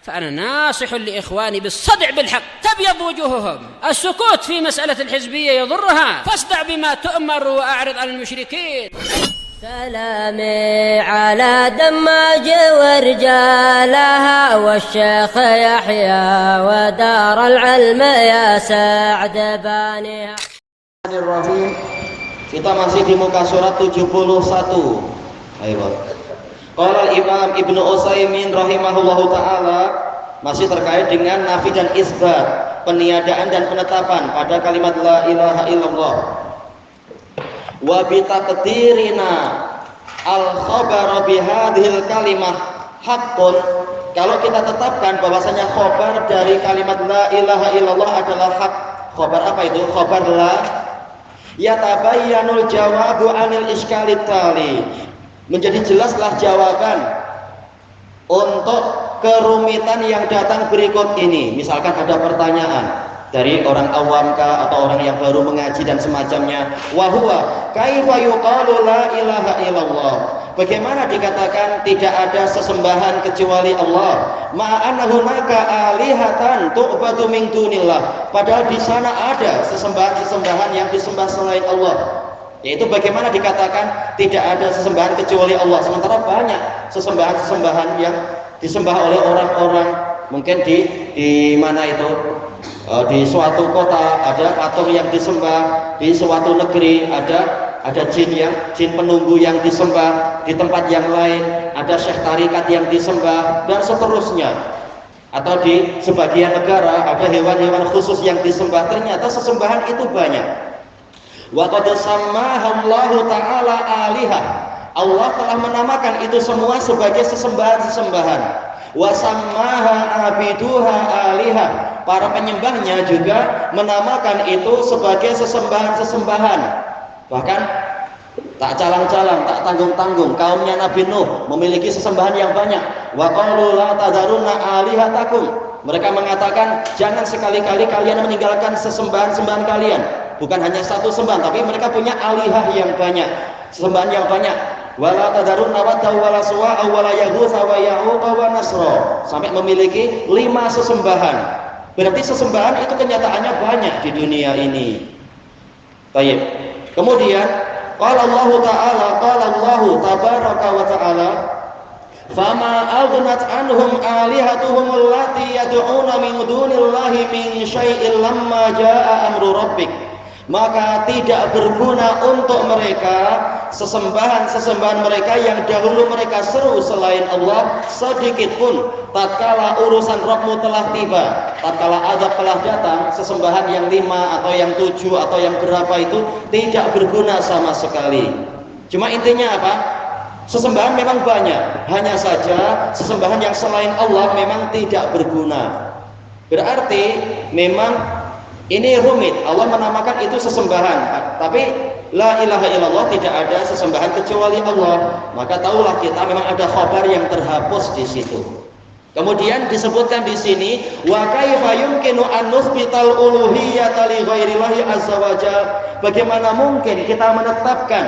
فأنا ناصح لإخواني بالصدع بالحق تبيض وجوههم. السكوت في مسألة الحزبية يضرها، فاصدع بما تؤمر وأعرض عن المشركين. سلامي على دماج ورجالها والشيخ يحيى ودار العلم يا سعد بانيها. Kita masih di muka surat 71. Ayo. Qala Imam Ibnu Utsaimin rahimahullahu taala, masih terkait dengan nafi dan isbat, peniadaan dan penetapan pada kalimat la ilaha illallah. Wa bi taqdirina al khabar bi hadhil kalimah haqqun, kalau kita tetapkan bahwasanya khabar dari kalimat la ilaha illallah adalah hak. Khabar apa itu? Khabar la yatabayyanul jawabu anil iskalit tali, menjadi jelaslah jawaban untuk kerumitan yang datang berikut ini. Misalkan ada pertanyaan dari orang awam kah atau orang yang baru mengaji dan semacamnya. Wa huwa kaifa yuqalu la ilaha illallah, bagaimana dikatakan tidak ada sesembahan kecuali Allah, ma'annahu hunaka alihatan tu'badu min dunillah, padahal di sana ada sesembahan-sesembahan yang disembah selain Allah. Yaitu bagaimana dikatakan tidak ada sesembahan kecuali Allah, sementara banyak sesembahan-sesembahan yang disembah oleh orang-orang. Mungkin di mana itu, di suatu kota ada patung yang disembah, di suatu negeri ada jin penunggu yang disembah, di tempat yang lain ada syekh tarikat yang disembah, dan seterusnya. Atau di sebagian negara ada hewan-hewan khusus yang disembah. Ternyata sesembahan itu banyak. Wa qad sammahallahu ta'ala alihah, Allah telah menamakan itu semua sebagai sesembahan-sesembahan. Wa sammaha abiduha alihah, para penyembahnya juga menamakan itu sebagai sesembahan-sesembahan. Bahkan tak calang-calang, tak tanggung-tanggung, kaumnya Nabi Nuh memiliki sesembahan yang banyak. Wa qalu la tadarunna alihatakum, mereka mengatakan jangan sekali-kali kalian meninggalkan sesembahan-sembahan kalian. Bukan hanya satu sembahan, tapi mereka punya alihah yang banyak, sesembahan yang banyak. Wala tadarunna wadda wala suwa'a wala yaghutsa wa ya'uqa wa nasra, sampai memiliki 5 sesembahan. Berarti sesembahan itu kenyataannya banyak di dunia ini. Baik. Kemudian qala Allah ta'ala, qala Allah tabaraka wa ta'ala, fama aghnat anhum alihatuhum allati yad'una min dunillahi min syai'in lamma jaa'a amru rabbik, maka tidak berguna untuk mereka sesembahan-sesembahan mereka yang dahulu mereka seru selain Allah sedikit pun tatkala urusan Rabbmu telah tiba, tatkala azab telah datang. Sesembahan yang 5 atau yang 7 atau yang berapa itu tidak berguna sama sekali. Cuma intinya apa? Sesembahan memang banyak, hanya saja sesembahan yang selain Allah memang tidak berguna. Berarti memang ini rumit, Allah menamakan itu sesembahan, tapi la ilaha illallah tidak ada sesembahan kecuali Allah. Maka tahulah kita memang ada khabar yang terhapus di situ. Kemudian disebutkan di sini wa kaifa yumkinu an nuthbital uluhiyyata li ghairillahi azza wajalla, bagaimana mungkin kita menetapkan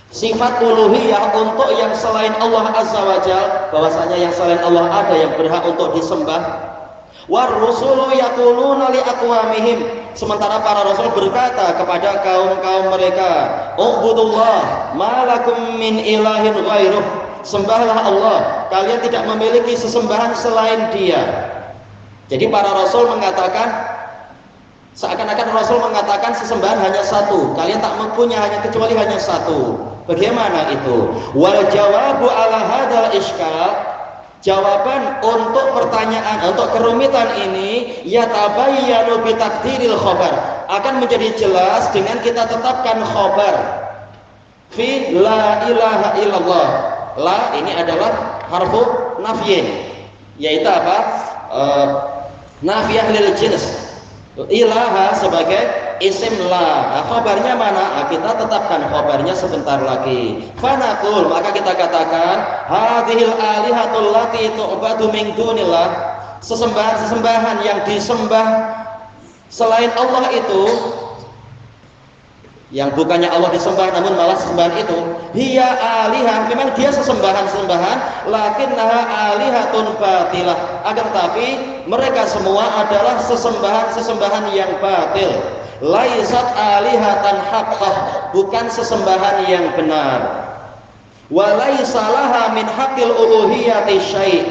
sifat uluhiyah untuk yang selain Allah azza wajalla, bahwasanya yang selain Allah ada yang berhak untuk disembah. War rusulu yaquluna li aqwamihim, sementara para rasul berkata kepada kaum-kaum mereka, ubudullah malakum min ilahin ghairuh, sembahlah Allah, kalian tidak memiliki sesembahan selain Dia. Jadi para rasul mengatakan, seakan-akan rasul mengatakan sesembahan hanya satu, kalian tak mempunyai hanya kecuali hanya satu. Bagaimana itu? Wal jawabu ala hadzal iskal, jawaban untuk pertanyaan, untuk kerumitan ini, yatabayyanu bi taqdiril khabar, akan menjadi jelas dengan kita tetapkan khabar fi la ilaha illallah. La ini adalah harfu nafyin, yaitu apa? Nafiyah lil jins. Ilaha sebagai isim la. Khabarnya mana? Kita tetapkan khabarnya sebentar lagi. Fanaqul, maka kita katakan hadhil alihatul lati tu'badu min dunillah, sesembahan-sesembahan yang disembah selain Allah itu yang bukannya Allah disembah namun malah sesembahan itu, hiya alihah, memang dia sesembahan-sesembahan, lakinnaha alihatun batilah, akan tetapi mereka semua adalah sesembahan-sesembahan yang batil. Laisat alihatan haqqah, bukan sesembahan yang benar. Wa laisa laha min haqqil uluhiyati syai'.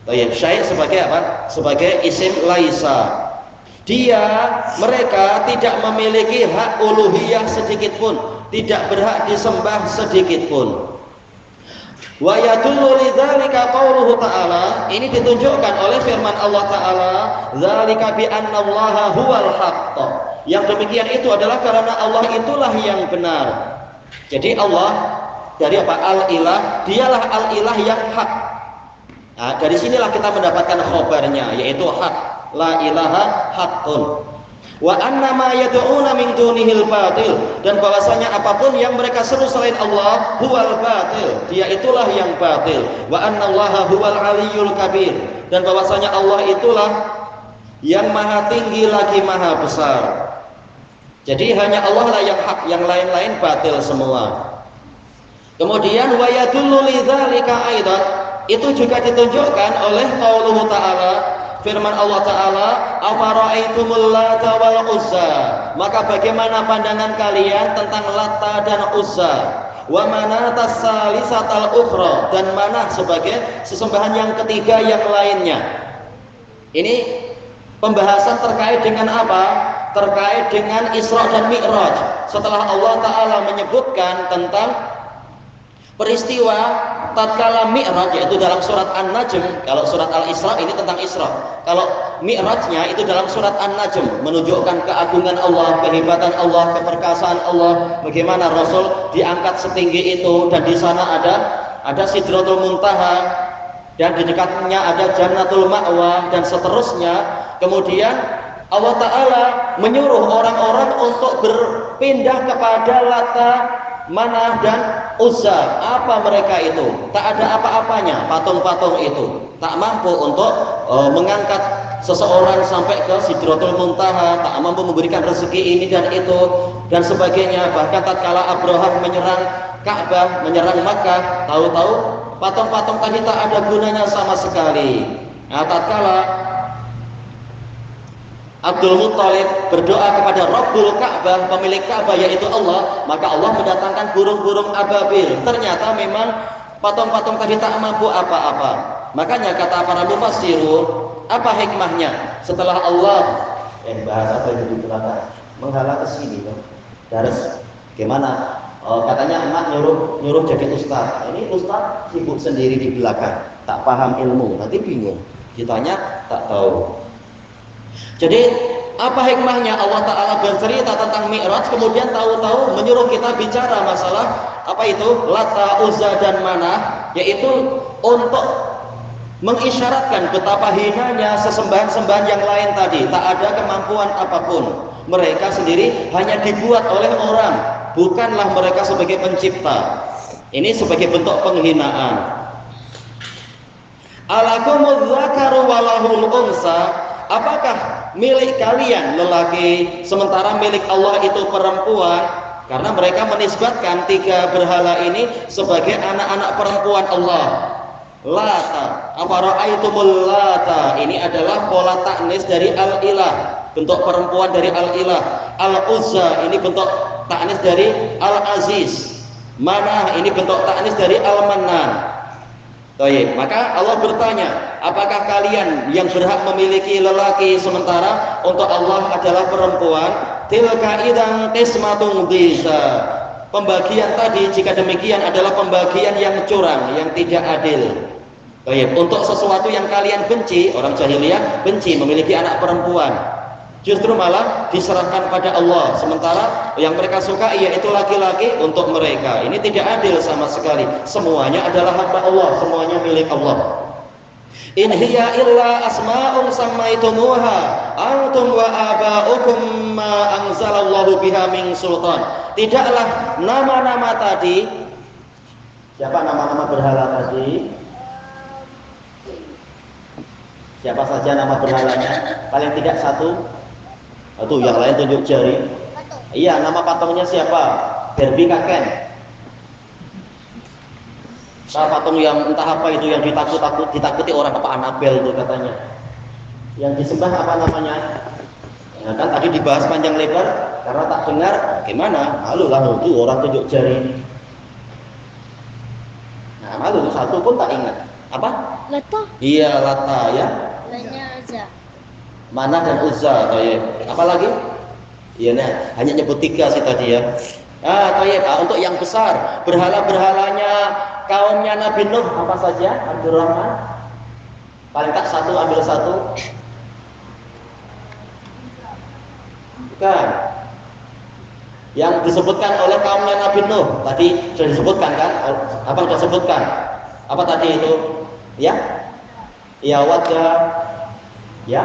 Baik, syai' sebagai apa? Sebagai isim laisa. Mereka tidak memiliki hak uluhiyah sedikit pun, tidak berhak disembah sedikit pun. Wa yadullu lidzalika qauluhu ta'ala, ini ditunjukkan oleh firman Allah Ta'ala, dzalika bi annallaha huwal haqq. Yang demikian itu adalah karena Allah itulah yang benar. Jadi Allah dari apa? Al-ilah, dialah al-ilah yang hak. Nah, dari sinilah kita mendapatkan khobarnya, yaitu hak. La ilaha haqqun. Wa anna ma yad'una min dunihil batil, dan bahwasanya apapun yang mereka seru selain Allah huwal batil, dia itulah yang batil. Wa annallaha huwal aliyyul kabir, dan bahwasanya Allah itulah yang maha tinggi lagi maha besar. Jadi hanya Allah lah yang hak, yang lain-lain batil semua. Kemudian wa yadullu lidzalika aidan, itu juga ditunjukkan oleh qauluhu ta'ala, firman Allah Ta'ala, afara'aitumul Lata wal Uzza, maka bagaimana pandangan kalian tentang Lata dan Uzza, wa manatas salisatal ukhra, dan Manah sebagai sesembahan yang ketiga yang lainnya. Ini pembahasan terkait dengan apa? Terkait dengan Isra dan Mi'raj. Setelah Allah Ta'ala menyebutkan tentang peristiwa tatkala Mi'raj, yaitu dalam surat An-Najm. Kalau surat Al-Isra ini tentang Isra, kalau Mi'rajnya itu dalam surat An-Najm, menunjukkan keagungan Allah, kehebatan Allah, keperkasaan Allah, bagaimana Rasul diangkat setinggi itu, dan di sana ada Sidratul Muntaha, dan di dekatnya ada Jannatul Ma'wa, dan seterusnya. Kemudian Allah Ta'ala menyuruh orang-orang untuk berpindah kepada Lata, Manah dan Uzza. Apa mereka itu? Tak ada apa-apanya, patung-patung itu tak mampu untuk mengangkat seseorang sampai ke Sidratul Muntaha, tak mampu memberikan rezeki ini dan itu dan sebagainya. Bahkan tatkala Abraham menyerang Ka'bah, menyerang Makkah, tahu-tahu patung-patung tadi tak ada gunanya sama sekali. Nah, tatkala Abdul Muttalib berdoa kepada Rabbul Ka'bah, pemilik Ka'bah yaitu Allah, maka Allah mendatangkan burung-burung ababil. Ternyata memang patung-patung tadi tak mampu apa-apa. Makanya kata para mufassirun, apa hikmahnya setelah Allah bahasa tadi di belakang menghalang ke sini kan? Daras gimana? Katanya emak nyuruh jadi ustaz. Ini ustaz sibuk sendiri di belakang, tak paham ilmu, nanti bingung. Ditanya tak tahu. Jadi apa hikmahnya Allah Ta'ala bercerita tentang Mi'raj, kemudian tahu-tahu menyuruh kita bicara masalah apa itu Lata, Uzza dan Manah, yaitu untuk mengisyaratkan betapa hinanya sesembahan-sembahan yang lain tadi. Tak ada kemampuan apapun, mereka sendiri hanya dibuat oleh orang, bukanlah mereka sebagai pencipta. Ini sebagai bentuk penghinaan. Alakumudz dzakaru walahul unsa, apakah milik kalian lelaki sementara milik Allah itu perempuan? Karena mereka menisbatkan tiga berhala ini sebagai anak-anak perempuan Allah. Lata, afara'aitumul Lata, ini adalah pola taknis dari Al-Ilah, bentuk perempuan dari Al-Ilah. Al-Uzza, ini bentuk taknis dari Al-Aziz. Manah, ini bentuk taknis dari Al-Mannan. Baik, maka Allah bertanya, apakah kalian yang berhak memiliki lelaki sementara untuk Allah adalah perempuan? Tilka idzan qismatun dhiza. Pembagian tadi jika demikian adalah pembagian yang curang, yang tidak adil. Baik, untuk sesuatu yang kalian benci, orang jahiliyah benci memiliki anak perempuan, justru malah diserahkan pada Allah, sementara yang mereka suka yaitu laki-laki untuk mereka. Ini tidak adil sama sekali. Semuanya adalah hamba Allah, semuanya milik Allah. In hiya illa asma'un sammaitumuha antum wa aba'ukum ma anzalallahu biha min sultan. Tidaklah nama-nama tadi. Siapa nama-nama berhala tadi? Siapa saja nama berhalanya? Paling tidak satu. Atau yang lain tunjuk jari. Iya, nama patungnya siapa? Barbie Ken. Patung yang entah apa itu yang ditakuti orang, apa Annabelle itu katanya. Yang disembah apa namanya? Ya kan tadi dibahas panjang lebar karena tak dengar gimana? Malu lah itu orang tunjuk jari. Nah, malu satu pun tak ingat. Apa? Lata. Iya, Lata ya. Lainnya Uzza. Mana dan Uzza, toyib. Apa lagi? Iya, nah, hanya nyebut 3 sih tadi ya. Toyib. Untuk yang besar, berhala-berhalanya kaumnya Nabi Nuh apa saja? Abdurrahman. Paling tak satu, ambil satu. Bukan. Yang disebutkan oleh kaumnya Nabi Nuh tadi sudah disebutkan kan? Apa sudah sebutkan? Apa tadi itu? Ya? Ya Wadda. Ya?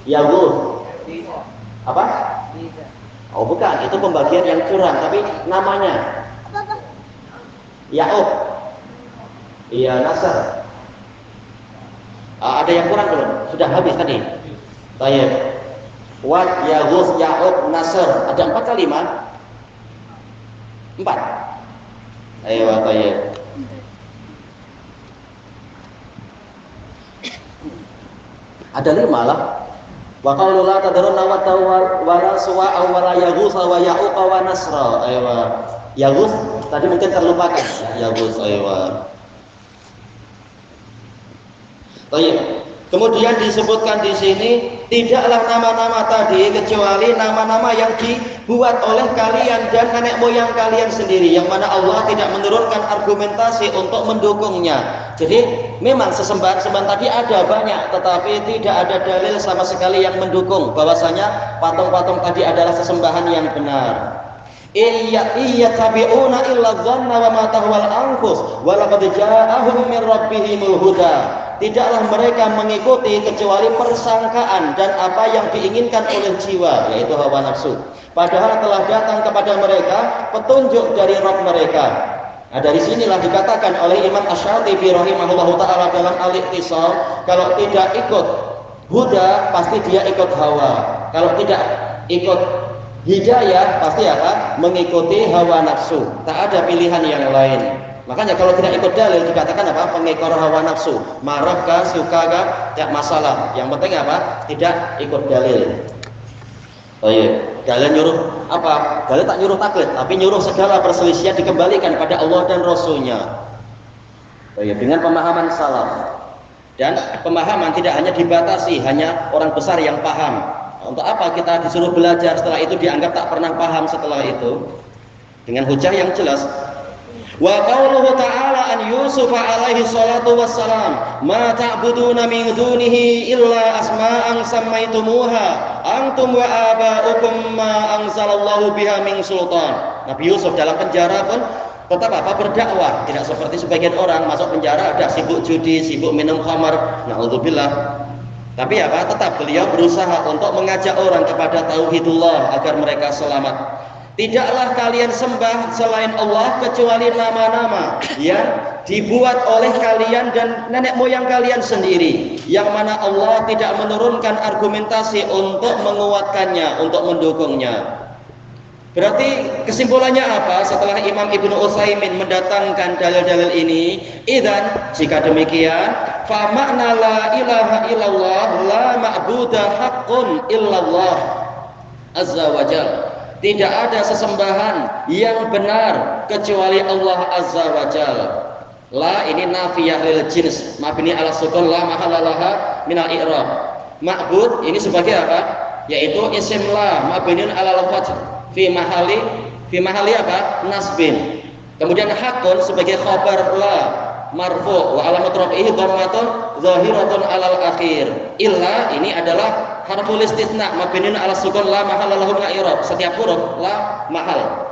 Yahud. Apa? Oh bukan, itu pembagian yang curang, tapi namanya Ya'ub. Iya, Nasr. Ada yang kurang belum? Sudah habis tadi. Baik. Wad, Yahud, Ya'ub, Nasr. Ada 4 kalimat? 4. Ayo, baik. Ada 5 lah. Wa qalu la tadrunna wa la suwa'a wa la yaghus wa ya'uq wa nasra. Ayo. Yaghus tadi mungkin terlupakan. Yaghus ayo. Baik. Kemudian disebutkan di sini tidaklah nama-nama tadi kecuali nama-nama yang dibuat oleh kalian dan nenek moyang kalian sendiri, yang mana Allah tidak menurunkan argumentasi untuk mendukungnya. Jadi memang sesembahan-sembahan tadi ada banyak, tetapi tidak ada dalil sama sekali yang mendukung bahwasanya patung-patung tadi adalah sesembahan yang benar. Iya tabi'una illa dhanna wa ma tahwal anfus wa laqad ja'ahum min rabbihimul huda. Tidaklah mereka mengikuti kecuali persangkaan dan apa yang diinginkan oleh jiwa, yaitu hawa nafsu. Padahal telah datang kepada mereka petunjuk dari Rabb mereka. Nah, dari sinilah dikatakan oleh Imam Asy-Syatibi rahimahullahu taala dalam Al-Iqtisad, kalau tidak ikut huda pasti dia ikut hawa. Kalau tidak ikut hidayah pasti apa? Mengikuti hawa nafsu. Tak ada pilihan yang lain. Makanya kalau tidak ikut dalil dikatakan apa? Pengekor hawa nafsu. Marah kah, suka kah, tidak masalah. Yang penting apa? Tidak ikut dalil. Oh iya, dalil nyuruh apa? Dalil tak nyuruh taklid, tapi nyuruh segala perselisihan dikembalikan pada Allah dan Rasulnya. Oh iya, dengan pemahaman salaf. Dan pemahaman tidak hanya dibatasi hanya orang besar yang paham. Untuk apa kita disuruh belajar setelah itu dianggap tak pernah paham setelah itu? Dengan hujah yang jelas. Wa qauluhu ta'ala an Yusuf alaihi salatu wassalam ma ta'buduna min dunihi illa asma'an sammaitumuha antum wa aba'ukum ma anzalallahu biha min sultan. Nabi Yusuf dalam penjara pun tetap apa? Berdakwah. Tidak seperti sebagian orang masuk penjara ada sibuk judi, sibuk minum khamar, na'udzubillah. Tapi apa? Tetap beliau berusaha untuk mengajak orang kepada tauhidullah agar mereka selamat. Tidaklah kalian sembah selain Allah kecuali nama-nama yang dibuat oleh kalian dan nenek moyang kalian sendiri, yang mana Allah tidak menurunkan argumentasi untuk menguatkannya, untuk mendukungnya. Berarti kesimpulannya apa? Setelah Imam Ibnu Utsaimin mendatangkan dalil-dalil ini, idzan jika demikian, fa makna la ilaha illallah la ma'budah haqqun illallah azza wa jalla. Tidak ada sesembahan yang benar kecuali Allah azza wa jalla. La ini nafiyah lil jins, mabni ala sukun la mahallalaha minal i'rab. Ma'bud ini sebagai apa? Yaitu isim la mabniun ala al-fath fi mahali apa? Nasbin. Kemudian hakun sebagai khabar la marfu wa alamat raf'ihi dhammatun zahiratun alal akhir. Illa ini adalah harful istitsna mabniun ala sukun la mahalla lahu min i'rab. Setiap huruf la mahal.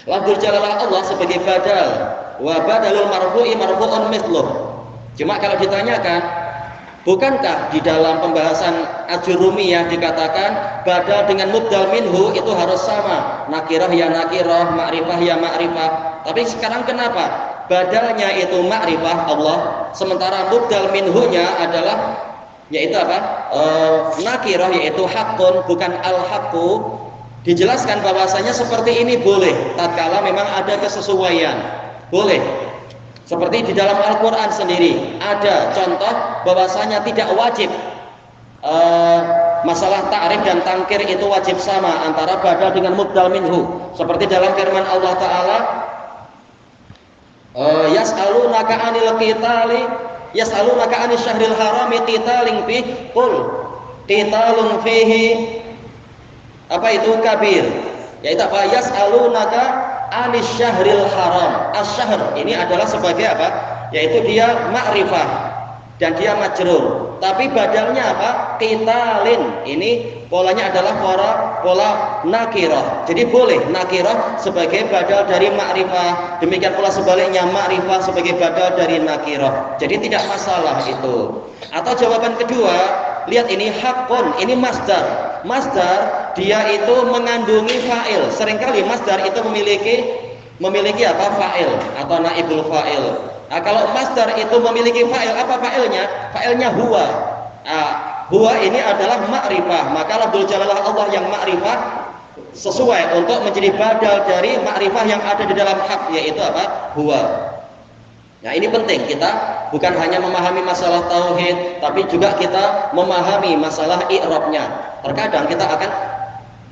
Lafzul jalalah Allah sebagai badal wa badalul marfu'i marfu'un mithluh. Cuma kalau ditanyakan, bukankah di dalam pembahasan Ajurumiyah dikatakan badal dengan mubdal minhu itu harus sama, nakirah ya nakirah, ma'rifah ya ma'rifah. Tapi sekarang kenapa badalnya itu ma'rifah Allah, sementara mubdal minhunya adalah yaitu apa? Nakirah, yaitu hakun, bukan al-haqqu. dijelaskan bahwasanya seperti ini boleh tatkala memang ada kesesuaian, boleh. Seperti di dalam Al-Quran sendiri ada contoh bahwasanya tidak wajib masalah ta'rif dan tangkir itu wajib sama antara badal dengan mubdal minhu. Seperti dalam firman Allah Ta'ala, yas'alunaka 'anil qitali yas'alunaka 'anil syahril harami qitalin fihi qul qitalun fihi apa itu kabir, yaitu apa? Yas'alunaka 'anil syahril haram. Asy-syahr ini adalah sebagai apa? Yaitu dia ma'rifah dan dia majrur, tapi badalnya apa? Qitalin. Ini polanya adalah pola nakirah. Jadi boleh nakirah sebagai badal dari ma'rifah, demikian pula sebaliknya ma'rifah sebagai badal dari nakirah. Jadi tidak masalah itu. Atau jawaban kedua, lihat ini haqqun, ini masdar. Masdar dia itu mengandungi fa'il. Seringkali masdar itu memiliki apa? Fa'il atau naibul fa'il. Nah, kalau masdar itu memiliki fa'il, apa fa'ilnya? Fa'ilnya huwa. Huwa ini adalah ma'rifah. Maka lafzul jalalah Allah yang ma'rifah sesuai untuk menjadi badal dari ma'rifah yang ada di dalam hak, yaitu apa? Huwa. Nah, ini penting, kita bukan hanya memahami masalah tauhid, tapi juga kita memahami masalah i'rabnya. Terkadang kita akan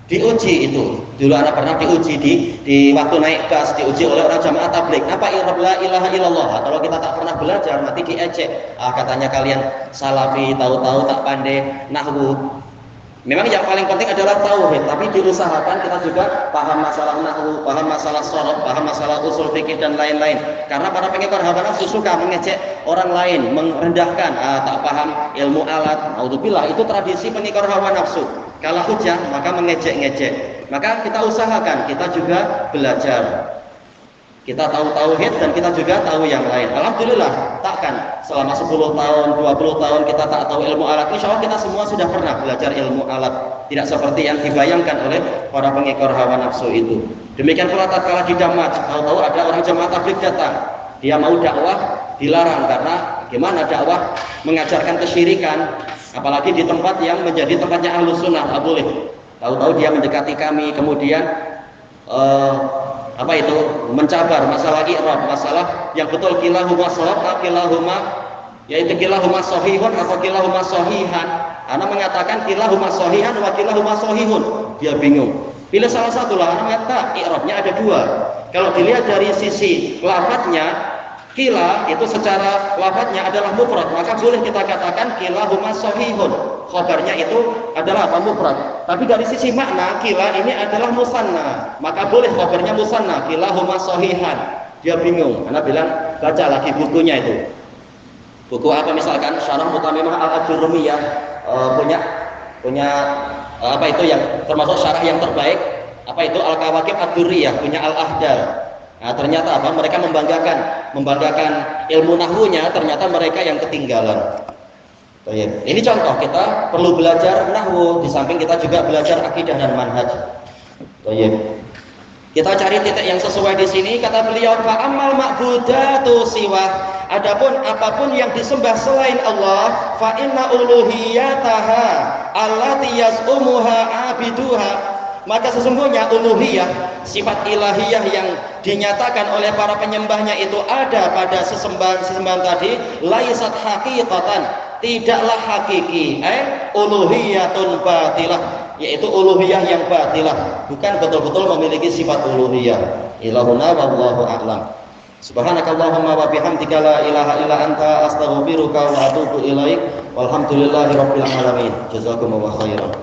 diuji itu. Dulu anak pernah diuji di waktu naik kelas, diuji oleh orang jamaah tabligh. Apa i'rab la ilaha illallah? Kalau kita tak pernah belajar nanti diejek. Katanya kalian salafi, tahu-tahu tak pandai nahwu. Memang yang paling penting adalah tauhid, tapi diusahakan kita juga paham masalah nahwu, paham masalah shorof, paham masalah usul fikih dan lain-lain. Karena para pengikut hawa nafsu suka mengejek orang lain, merendahkan, tak paham ilmu alat. Naudzubillah, itu tradisi pengikut hawa nafsu. Kalau hujah maka mengejek-ngejek. Maka kita usahakan kita juga belajar. Kita tahu tauhid dan kita juga tahu yang lain. Alhamdulillah, takkan selama 10 tahun, 20 tahun kita tak tahu ilmu alat. Insya Allah kita semua sudah pernah belajar ilmu alat. Tidak seperti yang dibayangkan oleh para pengikut hawa nafsu itu. Demikian pula tatkala di Damat, tahu-tahu ada orang jamaah tabligh datang. Dia mau dakwah, dilarang karena gimana dakwah mengajarkan kesyirikan, apalagi di tempat yang menjadi tempatnya Ahlus Sunnah, tak boleh. Tahu-tahu dia mendekati kami, kemudian apa itu mencabar masalah i'rab, masalah yang betul kilahuma shawab, kilahuma yaitu kilahuma sahihun atau kilahuma sahihan. Ana mengatakan kilahuma sahihan wa kilahuma sahihun. Dia bingung. Pilih salah satu lah. Ana mengatakan i'rabnya ada dua. Kalau dilihat dari sisi lafadznya, kila itu secara lafadznya adalah mufrad, maka boleh kita katakan kilahuma sahihun. Khabarnya itu adalah apa? Mufrad. Tapi dari sisi makna, kila ini adalah musanna, maka boleh khabarnya musanna, kilahuma sahihan. Dia bingung. Ana bilang baca lagi bukunya itu. Buku apa misalkan Syarah Mutamimah Al-Ajurrumiyah, punya apa itu yang termasuk syarah yang terbaik, apa itu Al-Kawakib Ad-Durriyah, punya Al-Ahdal. Nah, ternyata apa? Mereka membanggakan ilmu nahwunya, ternyata mereka yang ketinggalan. Ini contoh kita perlu belajar nahwu, di samping kita juga belajar akidah dan manhaj. Kita cari titik yang sesuai di sini. Kata beliau, fa amal ma'budatu siwa. Adapun apapun yang disembah selain Allah, fa inna uluhiyataha allati yazumuha abiduha. Maka sesungguhnya uluhiyah, sifat ilahiyah yang dinyatakan oleh para penyembahnya itu ada pada sesembahan tadi, laisat haqiqatan, tidaklah hakiki, uluhiyatun batilah, yaitu uluhiyah yang batilah, bukan betul-betul memiliki sifat uluhiyah. Ilahuna wallahu a'lam. Subhanakallahumma wa bihamdika la ilaha illa anta astaghfiruka wa atubu ilaik. Walhamdulillahirabbil alamin. Jazakumullahu khairan.